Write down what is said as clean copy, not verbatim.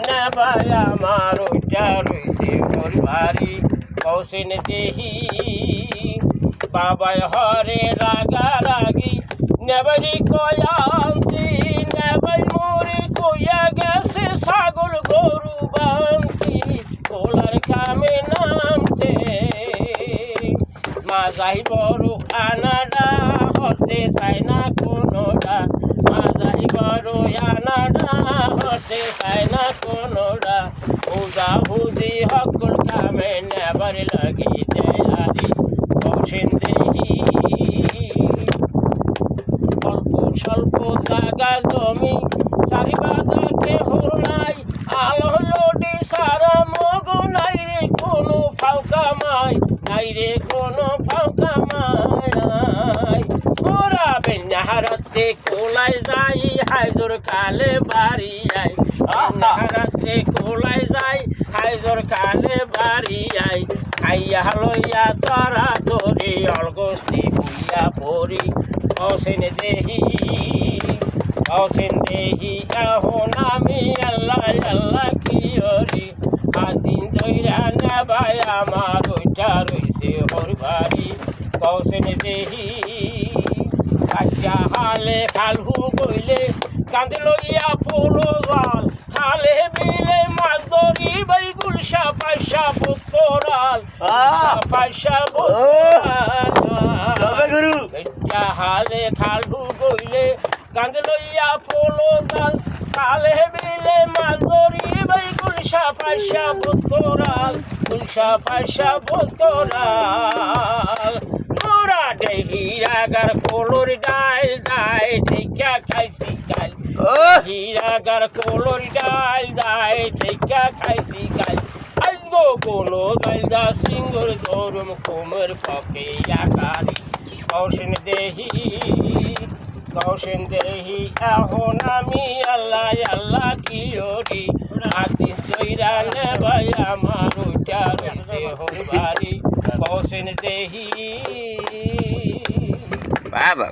না ভাই আমার ওইটা রয়েছে ওর বাড়ি কৌশিন দেহি বাবাই হরে রাগারাগি নেবারি কয়ান্তি নেবাই মোরে কইয়া গেছে ছাগল গরু বান্তি কোলার কামে নামতে মা যাই বড় আনাডা হতে চাই না কোনোটা মা যাই বড় আনাডা হতে চাই না কোনোটা উদা হুদি হকুল কামে নেবার লাগি দেয়ারি কৌশিন দেহি অল্প স্বল্প জায়গা জমি চারিবাদা কেহ নাই আলো লোডি সারা মগ নাই রে কোনো ফাউকা মাই নাই রে কোনো ফাউকা মাই ওরা বেনাহারাতে কোলাই যাই হাইজোর কালে বাড়ি আই বেনাহারাতে কোলাই যাই হাইজোর কালে বাড়ি আই খাইয়া লইয়া তারা তোরে অলগস্তি বুইয়া পড়ি কৌশিন দেহি এখন আমি আল্লাহ আল্লাহ কি হরি আদিন ধৈরা না ভাই আমার ওইটা রয়েছে ওর বাড়ি কৌশিন দেহি কাজা হালে খালহু বইলে কাঁদে লইয়া পোলো জাল খালে বিলে মাছ ধরি বাই গুলশা পাইসা পুত্তরাল পাইসা পুত্তরাল হালে খালহু বইলে কাঁদে লইয়া পোলো জাল খালে বিলে মাছ ধরি বাই গুলশা পাইসা পুত্তরাল গুলশা পাইসা পুত্তরাল মোরা হিরাগার কোলোর ডাল দায় ঠেকা খাইছি কাল হিরাগার কোলোর ডাল দায় ঠেকা খাইছি কাল আজগো কোনো গাইদা সিঙ্গুর ধরুম কোমর পকে আকারি কৌশিন দেহি এখন আমি আল্লাহ আল্লাহ কি হরি আদিন তৈরা নে ভাই আমার ওইটা রয়েছে হোর বাড়ি কৌশিন দেহি বাবা।